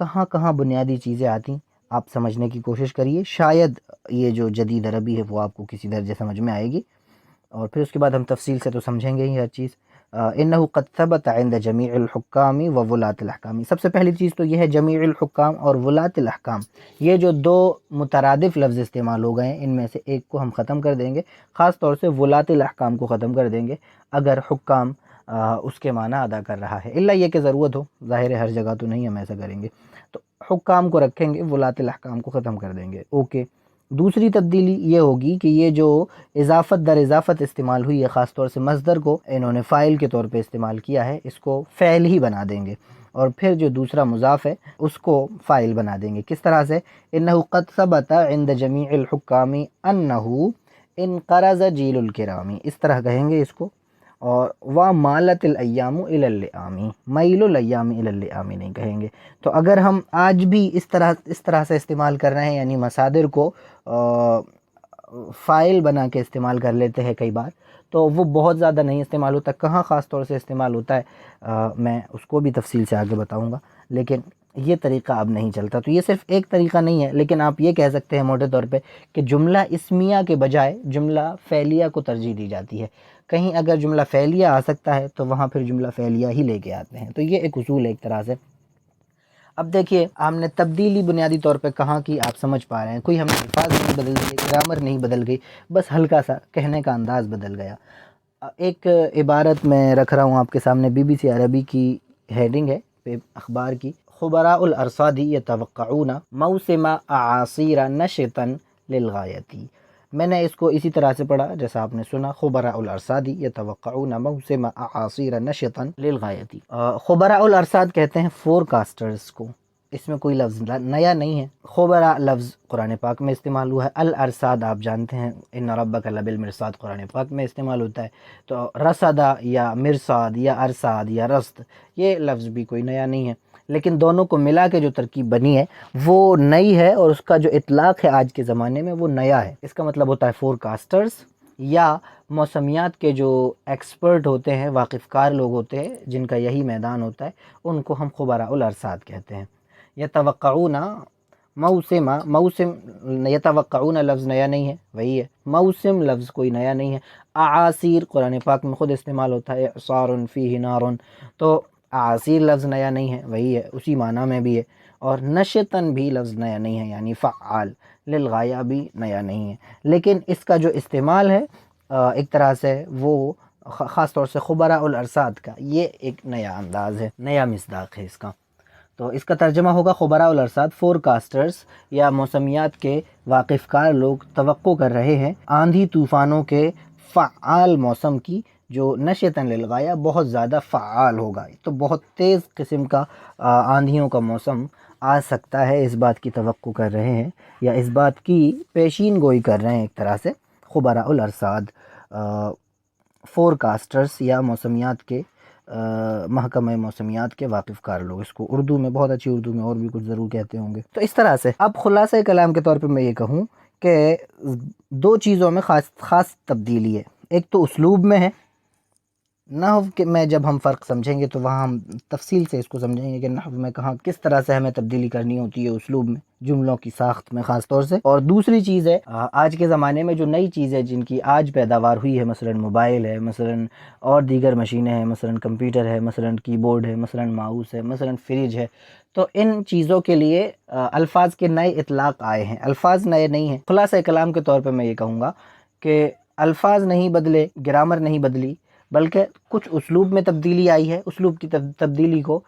کہاں کہاں بنیادی چیزیں آتی آپ سمجھنے کی کوشش کریے، شاید یہ جو جدید عربی ہے وہ آپ کو کسی درجے سمجھ میں آئے گی، اور پھر اس کے بعد ہم تفصیل سے تو سمجھیں گے ہی ہر چیز۔ انه قد ثبت عند جمیع الحکام و ولاۃ الاحکام، سب سے پہلی چیز تو یہ ہے جمیع الحکام اور ولاۃ الاحکام، یہ جو دو مترادف لفظ استعمال ہو گئے ہیں ان میں سے ایک کو ہم ختم کر دیں گے، خاص طور سے ولاۃ الاحکام کو ختم کر دیں گے اگر حکام اس کے معنی ادا کر رہا ہے، الا یہ کہ ضرورت ہو، ظاہر ہے ہر جگہ تو نہیں ہم ایسا کریں گے، تو حکام کو رکھیں گے، ولاۃ الاحکام کو ختم کر دیں گے۔ اوکے، دوسری تبدیلی یہ ہوگی کہ یہ جو اضافت در اضافت استعمال ہوئی ہے، خاص طور سے مصدر کو انہوں نے فاعل کے طور پہ استعمال کیا ہے، اس کو فعل ہی بنا دیں گے، اور پھر جو دوسرا مضاف ہے اس کو فاعل بنا دیں گے۔ کس طرح سے؟ انه قد ثبت عند جمیع الحکام انه انقرض جیل الکرام، اس طرح کہیں گے اس کو، اور وَمَالَتِ الْأَيَّامُ إِلَى اللِّئَامِ، مَيْلُ الْأَيَّامِ إِلَى اللِّئَامِ نہیں کہیں گے۔ تو اگر ہم آج بھی اس طرح سے استعمال کر رہے ہیں، یعنی مصادر کو فائل بنا کے استعمال کر لیتے ہیں کئی بار، تو وہ بہت زیادہ نہیں استعمال ہوتا، کہاں خاص طور سے استعمال ہوتا ہے میں اس کو بھی تفصیل سے آگے بتاؤں گا، لیکن یہ طریقہ اب نہیں چلتا۔ تو یہ صرف ایک طریقہ نہیں ہے، لیکن آپ یہ کہہ سکتے ہیں موٹے طور پہ کہ جملہ اسمیہ کے بجائے جملہ فعلیہ کو ترجیح دی جاتی ہے، کہیں اگر جملہ فعلیہ آ سکتا ہے تو وہاں پھر جملہ فعلیہ ہی لے کے آتے ہیں، تو یہ ایک اصول ہے ایک طرح سے۔ اب دیکھیے ہم نے تبدیلی بنیادی طور پہ کہاں کی آپ سمجھ پا رہے ہیں، کوئی ہم نے الفاظ نہیں بدل دیے، گرامر نہیں بدل گئی، بس ہلکا سا کہنے کا انداز بدل گیا۔ ایک عبارت میں رکھ رہا ہوں آپ کے سامنے، BBC عربی کی ہیڈنگ ہے اخبار کی، خبراء الارصاد یتوقعون موسم اعاصیر نشطا للغایتی، میں نے اس کو اسی طرح سے پڑھا جیسا آپ نے سنا، خبراء الارصاد یتوقعون موسم اعاصیر نشطا للغایتی۔ خبراء الارصاد کہتے ہیں فور کاسٹرز کو، اس میں کوئی لفظ نیا نہیں ہے، خبراء لفظ قرآن پاک میں استعمال ہوا ہے، الارصاد آپ جانتے ہیں ان ربک لبالمرصاد قرآن پاک میں استعمال ہوتا ہے، تو رصدہ یا مرصاد یا ارصاد یا رصد یہ لفظ بھی کوئی نیا نہیں ہے، لیکن دونوں کو ملا کے جو ترکیب بنی ہے وہ نئی ہے، اور اس کا جو اطلاق ہے آج کے زمانے میں وہ نیا ہے۔ اس کا مطلب ہوتا ہے فور کاسٹرز، یا موسمیات کے جو ایکسپرٹ ہوتے ہیں، واقف کار لوگ ہوتے ہیں جن کا یہی میدان ہوتا ہے، ان کو ہم خبراء الارصاد کہتے ہیں۔ یتوقعون موسم، یتوقعون لفظ نیا نہیں ہے، وہی ہے، موسم لفظ کوئی نیا نہیں ہے، اعاصیر قرآن پاک میں خود استعمال ہوتا ہے، اعصار فیہ نار، تو اعاصیر لفظ نیا نہیں ہے، وہی ہے، اسی معنی میں بھی ہے، اور نشطن بھی لفظ نیا نہیں ہے، یعنی فعال، للغایہ بھی نیا نہیں ہے، لیکن اس کا جو استعمال ہے ایک طرح سے وہ خاص طور سے خبراء الارصاد کا یہ ایک نیا انداز ہے، نیا مصداق ہے اس کا۔ تو اس کا ترجمہ ہوگا خبراء الارصاد فور کاسٹرز یا موسمیات کے واقف کار لوگ توقع کر رہے ہیں آندھی طوفانوں کے فعال موسم کی، جو نشطاً للغایہ بہت زیادہ فعال ہوگا، تو بہت تیز قسم کا آندھیوں کا موسم آ سکتا ہے، اس بات کی توقع کر رہے ہیں یا اس بات کی پیشین گوئی کر رہے ہیں ایک طرح سے خبراء الارصاد، فور کاسٹرز یا موسمیات کے محکمہ موسمیات کے واقف کار لوگ، اس کو اردو میں بہت اچھی اردو میں اور بھی کچھ ضرور کہتے ہوں گے۔ تو اس طرح سے اب خلاصہ کلام کے طور پہ میں یہ کہوں کہ دو چیزوں میں خاص تبدیلی ہے، ایک تو اسلوب میں ہے، نحو کے میں جب ہم فرق سمجھیں گے تو وہاں ہم تفصیل سے اس کو سمجھیں گے کہ نحو میں کہاں کس طرح سے ہمیں تبدیلی کرنی ہوتی ہے اسلوب میں، جملوں کی ساخت میں خاص طور سے، اور دوسری چیز ہے آج کے زمانے میں جو نئی چیزیں جن کی آج پیداوار ہوئی ہے، مثلا موبائل ہے، مثلا اور دیگر مشینیں ہیں، مثلا کمپیوٹر ہے، مثلا کی بورڈ ہے، مثلا ماؤس ہے، مثلا فریج ہے، تو ان چیزوں کے لیے الفاظ کے نئے اطلاق آئے ہیں، الفاظ نئے نہیں ہیں۔ خلاصہ کلام کے طور پہ میں یہ کہوں گا کہ الفاظ نہیں بدلے، گرامر نہیں بدلی، بلکہ کچھ اسلوب میں تبدیلی آئی ہے، اسلوب کی تبدیلی کو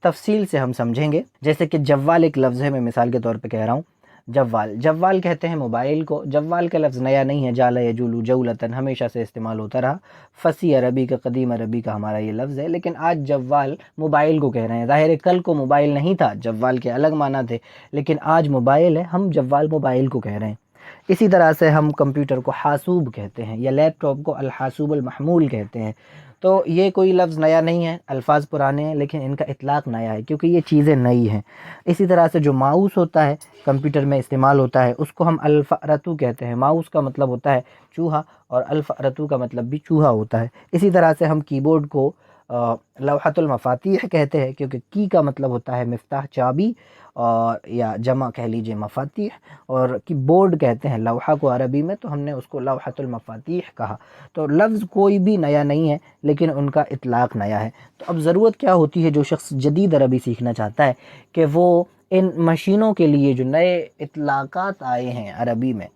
تفصیل سے ہم سمجھیں گے، جیسے کہ جوال ایک لفظ ہے، میں مثال کے طور پہ کہہ رہا ہوں، جوال کہتے ہیں موبائل کو، جوال کا لفظ نیا نہیں ہے، جالا یجولو جولتن ہمیشہ سے استعمال ہوتا رہا، فصیح عربی کا قدیم عربی کا ہمارا یہ لفظ ہے، لیکن آج جوال موبائل کو کہہ رہے ہیں، ظاہر ہے کل کو موبائل نہیں تھا، جوال کے الگ معنی تھے، لیکن آج موبائل ہے، ہم جوال موبائل کو کہہ رہے ہیں۔ اسی طرح سے ہم کمپیوٹر کو حاسوب کہتے ہیں، یا لیپ ٹاپ کو الحاسوب المحمول کہتے ہیں، تو یہ کوئی لفظ نیا نہیں ہے، الفاظ پرانے ہیں لیکن ان کا اطلاق نیا ہے کیونکہ یہ چیزیں نئی ہیں۔ اسی طرح سے جو ماؤس ہوتا ہے کمپیوٹر میں استعمال ہوتا ہے، اس کو ہم الفأرتو کہتے ہیں، ماؤس کا مطلب ہوتا ہے چوہا اور الفأرتو کا مطلب بھی چوہا ہوتا ہے۔ اسی طرح سے ہم کی بورڈ کو لوحۃ المفاتیح کہتے ہیں، کیونکہ کی کا مطلب ہوتا ہے مفتاح، چابی، اور یا جمع کہہ لیجئے مفاتیح، اور کی بورڈ کہتے ہیں لوحہ کو عربی میں، تو ہم نے اس کو لوحۃ المفاتیح کہا۔ تو لفظ کوئی بھی نیا نہیں ہے، لیکن ان کا اطلاق نیا ہے۔ تو اب ضرورت کیا ہوتی ہے جو شخص جدید عربی سیکھنا چاہتا ہے کہ وہ ان مشینوں کے لیے جو نئے اطلاقات آئے ہیں عربی میں،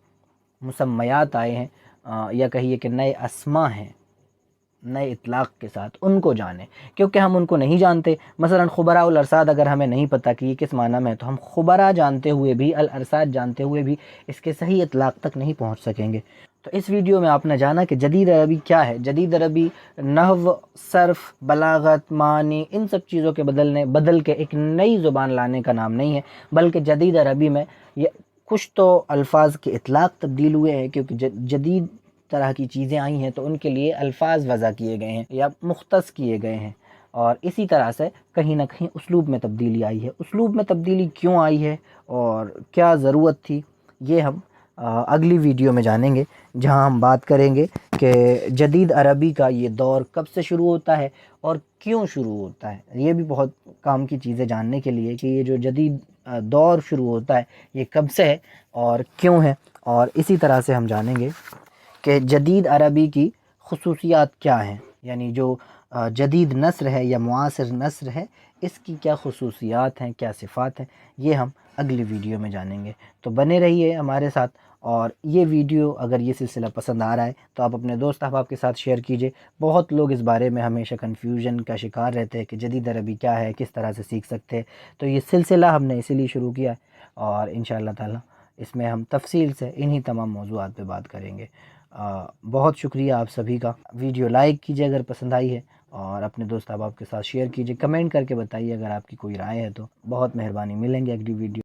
مسمیات آئے ہیں، یا کہیے کہ نئے اسما ہیں نئے اطلاق کے ساتھ، ان کو جانیں، کیونکہ ہم ان کو نہیں جانتے۔ مثلا خبراء الارصاد اگر ہمیں نہیں پتہ کہ یہ کس معنی میں ہے، تو ہم خبراء جانتے ہوئے بھی، الارصاد جانتے ہوئے بھی اس کے صحیح اطلاق تک نہیں پہنچ سکیں گے۔ تو اس ویڈیو میں آپ نے جانا کہ جدید عربی کیا ہے۔ جدید عربی نحو، صرف، بلاغت، معنی، ان سب چیزوں کے بدل کے ایک نئی زبان لانے کا نام نہیں ہے، بلکہ جدید عربی میں یہ کچھ تو الفاظ کے اطلاق تبدیل ہوئے ہیں، کیونکہ جدید طرح کی چیزیں آئی ہیں، تو ان کے لیے الفاظ وضع کیے گئے ہیں یا مختص کیے گئے ہیں، اور اسی طرح سے کہیں نہ کہیں اسلوب میں تبدیلی آئی ہے۔ اسلوب میں تبدیلی کیوں آئی ہے اور کیا ضرورت تھی، یہ ہم اگلی ویڈیو میں جانیں گے، جہاں ہم بات کریں گے کہ جدید عربی کا یہ دور کب سے شروع ہوتا ہے اور کیوں شروع ہوتا ہے۔ یہ بھی بہت کام کی چیزیں جاننے کے لیے کہ یہ جو جدید دور شروع ہوتا ہے یہ کب سے ہے اور کیوں ہے، اور اسی طرح سے ہم جانیں گے کہ جدید عربی کی خصوصیات کیا ہیں، یعنی جو جدید نثر ہے یا معاصر نثر ہے، اس کی کیا خصوصیات ہیں، کیا صفات ہیں، یہ ہم اگلی ویڈیو میں جانیں گے۔ تو بنے رہیے ہمارے ساتھ، اور یہ ویڈیو اگر یہ سلسلہ پسند آ رہا ہے تو آپ اپنے دوست احباب کے ساتھ شیئر کیجئے۔ بہت لوگ اس بارے میں ہمیشہ کنفیوژن کا شکار رہتے ہیں کہ جدید عربی کیا ہے، کس طرح سے سیکھ سکتے ہیں۔ تو یہ سلسلہ ہم نے اسی لیے شروع کیا ہے، اور انشاءاللہ تعالی اس میں ہم تفصیل سے انہی تمام موضوعات پہ بات کریں گے۔ بہت شکریہ آپ سبھی کا۔ ویڈیو لائک کیجئے اگر پسند آئی ہے، اور اپنے دوست احباب کے ساتھ شیئر کیجئے، کمنٹ کر کے بتائیے اگر آپ کی کوئی رائے ہے تو۔ بہت مہربانی، ملیں گے اگلی ویڈیو۔